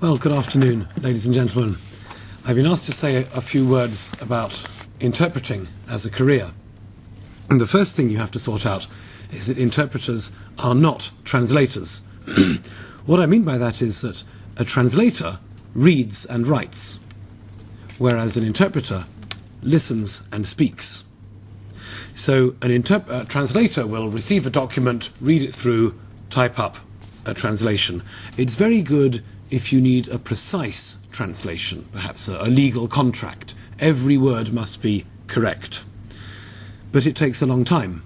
Well, good afternoon, ladies and gentlemen. I've been asked to say a few words about interpreting as a career. And the first thing you have to sort out is that interpreters are not translators. What I mean by that is that a translator reads and writes, whereas an interpreter listens and speaks. So a translator will receive a document, read it through, type up a translation. It's very good if you need a precise translation, perhaps a legal contract. Every word must be correct. But it takes a long time.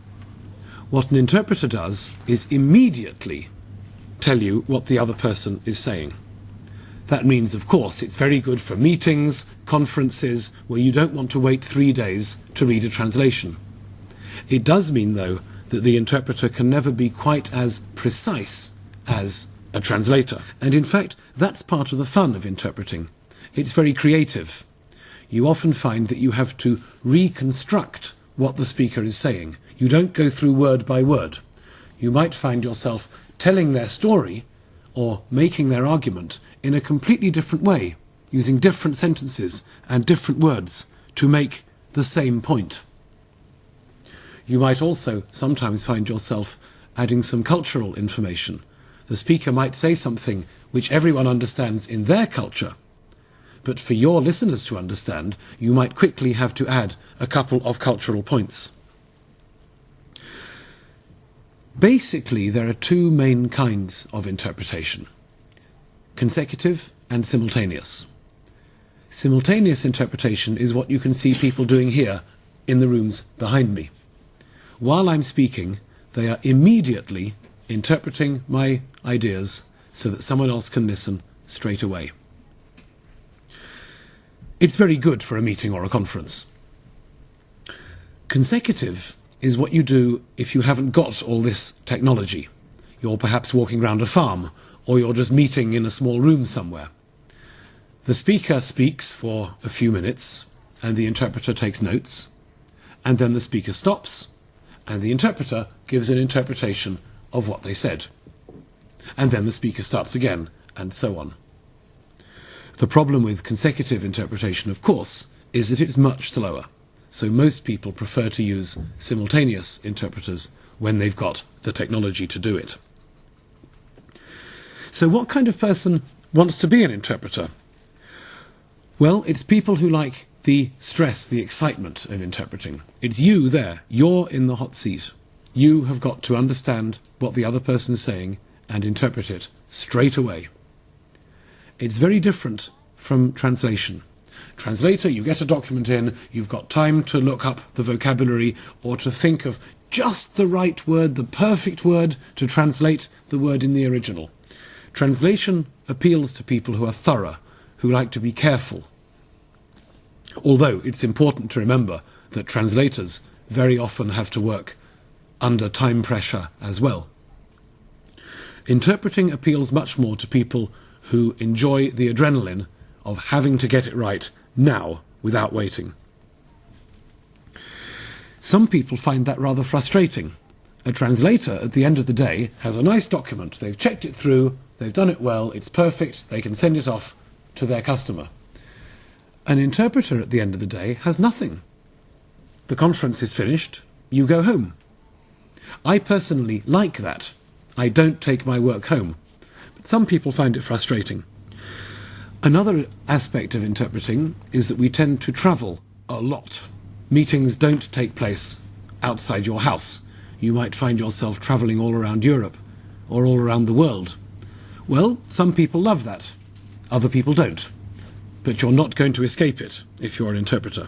What an interpreter does is immediately tell you what the other person is saying. That means, of course, it's very good for meetings, conferences, where you don't want to wait 3 days to read a translation. It does mean, though, that the interpreter can never be quite as precise as a translator. And in fact, that's part of the fun of interpreting. It's very creative. You often find that you have to reconstruct what the speaker is saying. You don't go through word by word. You might find yourself telling their story or making their argument in a completely different way, using different sentences and different words to make the same point. You might also sometimes find yourself adding some cultural information. The speaker might say something which everyone understands in their culture, but for your listeners to understand, you might quickly have to add a couple of cultural points. Basically, there are two main kinds of interpretation: consecutive and simultaneous. Simultaneous interpretation is what you can see people doing here in the rooms behind me. While I'm speaking, they are immediately interpreting my ideas so that someone else can listen straight away. It's very good for a meeting or a conference. Consecutive is what you do if you haven't got all this technology. You're perhaps walking around a farm, or you're just meeting in a small room somewhere. The speaker speaks for a few minutes, and the interpreter takes notes, and then the speaker stops, and the interpreter gives an interpretation of what they said. And then the speaker starts again, and so on. The problem with consecutive interpretation, of course, is that it's much slower. So most people prefer to use simultaneous interpreters when they've got the technology to do it. So what kind of person wants to be an interpreter? Well, it's people who like the stress, the excitement of interpreting. It's you there. You're in the hot seat. You have got to understand what the other person is saying and interpret it straight away. It's very different from translation. Translator, you get a document in, you've got time to look up the vocabulary or to think of just the right word, the perfect word to translate the word in the original. Translation appeals to people who are thorough, who like to be careful. Although it's important to remember that translators very often have to work under time pressure as well. Interpreting appeals much more to people who enjoy the adrenaline of having to get it right now without waiting. Some people find that rather frustrating. A translator at the end of the day has a nice document. They've checked it through, they've done it well, it's perfect, they can send it off to their customer. An interpreter at the end of the day has nothing. The conference is finished, you go home. I personally like that. I don't take my work home. But some people find it frustrating. Another aspect of interpreting is that we tend to travel a lot. Meetings don't take place outside your house. You might find yourself travelling all around Europe or all around the world. Well, some people love that. Other people don't. But you're not going to escape it if you're an interpreter.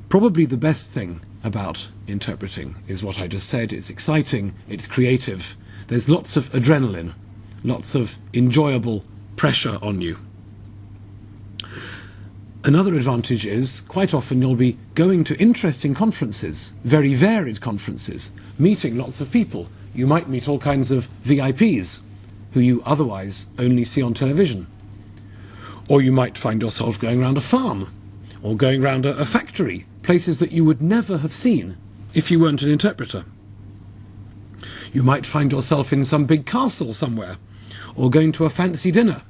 Probably the best thing about interpreting is what I just said. It's exciting, it's creative. There's lots of adrenaline, lots of enjoyable pressure on you. Another advantage is quite often you'll be going to interesting conferences, very varied conferences, meeting lots of people. You might meet all kinds of VIPs who you otherwise only see on television. Or you might find yourself going around a farm or going around a factory, places that you would never have seen if you weren't an interpreter. You might find yourself in some big castle somewhere, or going to a fancy dinner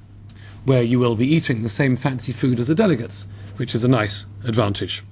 where you will be eating the same fancy food as the delegates, which is a nice advantage.